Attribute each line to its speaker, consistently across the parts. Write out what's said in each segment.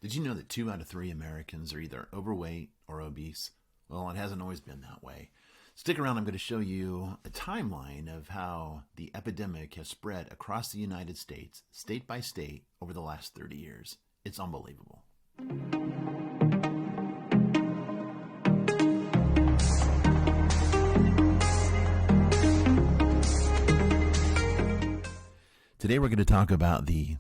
Speaker 1: Did you know that 2 out of 3 Americans are either overweight or obese? Well, it hasn't always been that way. Stick around, I'm going to show you a timeline of how the epidemic has spread across the United States, state by state, over the last 30 years. It's unbelievable. Today we're going to talk about the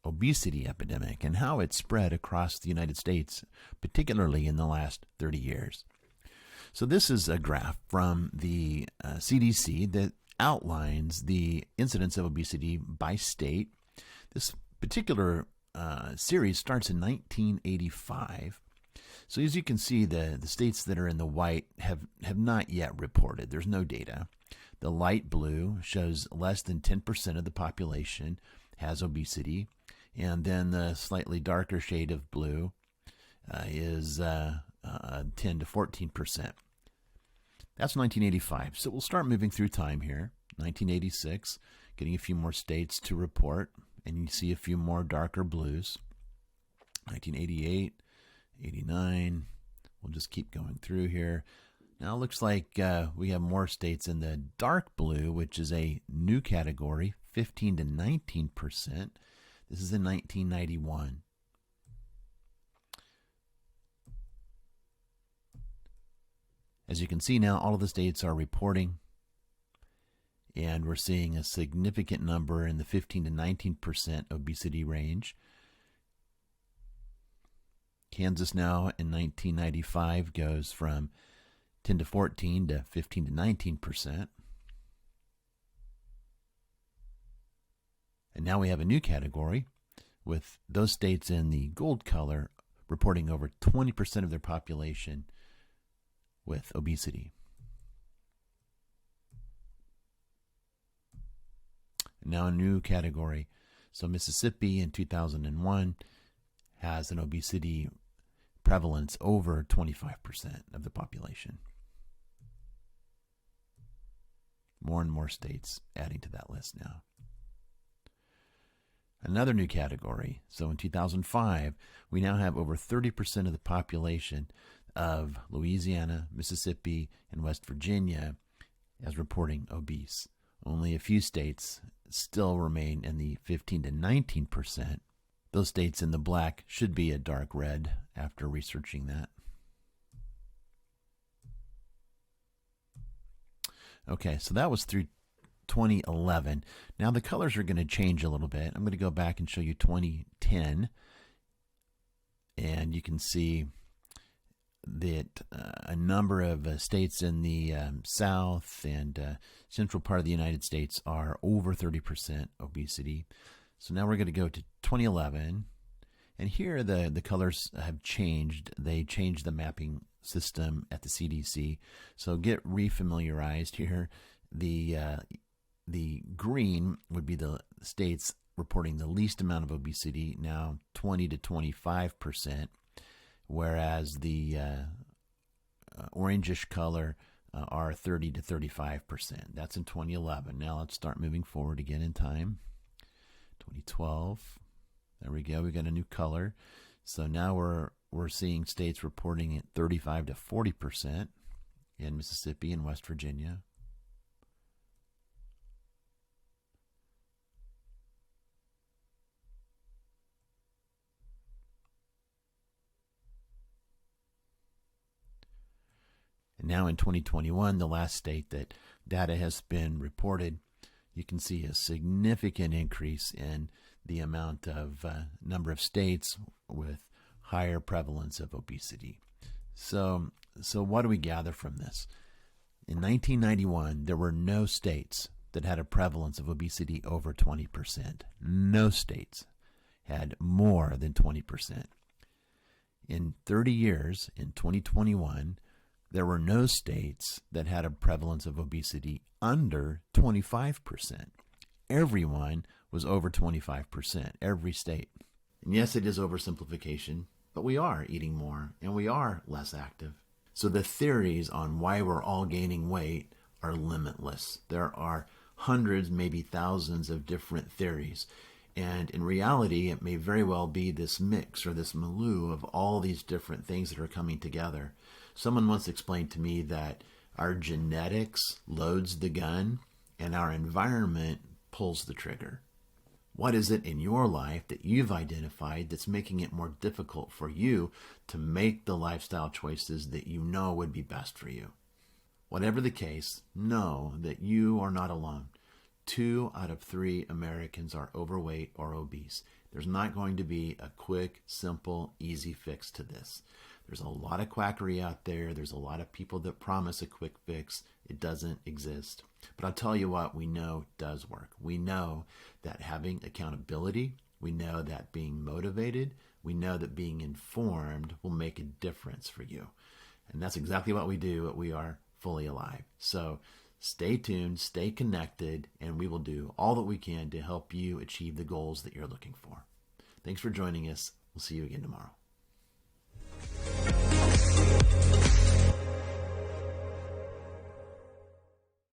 Speaker 1: obesity epidemic and how it spread across the United States, particularly in the last 30 years. So this is a graph from the CDC that outlines the incidence of obesity by state. This particular series starts in 1985. So as you can see, the states that are in the white have not yet reported. There's no data. The light blue shows less than 10% of the population has obesity. And then the slightly darker shade of blue is 10 to 14%. That's 1985. So we'll start moving through time here. 1986, getting a few more states to report, and you see a few more darker blues. 1988, 89. We'll just keep going through here. Now it looks like we have more states in the dark blue, which is a new category, 15 to 19%. This is in 1991. As you can see now, all of the states are reporting, and we're seeing a significant number in the 15 to 19% obesity range. Kansas now in 1995 goes from 10 to 14 to 15 to 19%. And now we have a new category with those states in the gold color reporting over 20% of their population with obesity. And now a new category. So Mississippi in 2001 has an obesity prevalence over 25% of the population. More and more states adding to that list now. Another new category. So in 2005, we now have over 30% of the population of Louisiana, Mississippi, and West Virginia as reporting obese. Only a few states still remain in the 15 to 19%. Those states in the black should be a dark red after researching that. Okay, so that was through 2011. Now the colors are going to change a little bit. I'm going to go back and show you 2010. And you can see that a number of states in the south and central part of the United States are over 30% obesity. So now we're going to go to 2011. And here the colors have changed. They changed the mapping system at the CDC. So get refamiliarized here. The green would be the states reporting the least amount of obesity, now 20 to 25%, whereas the orangish color are 30 to 35%. That's in 2011. Now let's start moving forward again in time. 2012. There we go. We got a new color. So now we're seeing states reporting at 35 to 40% in Mississippi and West Virginia. And now in 2021, the last state that data has been reported, you can see a significant increase in the amount of number of states with higher prevalence of obesity. So what do we gather from this? In 1991, there were no states that had a prevalence of obesity over 20%. No states had more than 20%. In 30 years, in 2021, there were no states that had a prevalence of obesity under 25%. Everyone was over 25%, every state. And yes, it is oversimplification, but we are eating more and we are less active. So the theories on why we're all gaining weight are limitless. There are hundreds, maybe thousands of different theories. And in reality, it may very well be this mix or this milieu of all these different things that are coming together. Someone once explained to me that our genetics loads the gun and our environment pulls the trigger. What is it in your life that you've identified that's making it more difficult for you to make the lifestyle choices that you know would be best for you? Whatever the case, know that you are not alone. 2 out of 3 Americans are overweight or obese. There's not going to be a quick, simple, easy fix to this. There's a lot of quackery out there. There's a lot of people that promise a quick fix. It doesn't exist. But I'll tell you what we know does work. We know that having accountability, we know that being motivated, we know that being informed will make a difference for you. And that's exactly what we do at We Are Fully Alive. So stay tuned, stay connected, and we will do all that we can to help you achieve the goals that you're looking for. Thanks for joining us. We'll see you again tomorrow.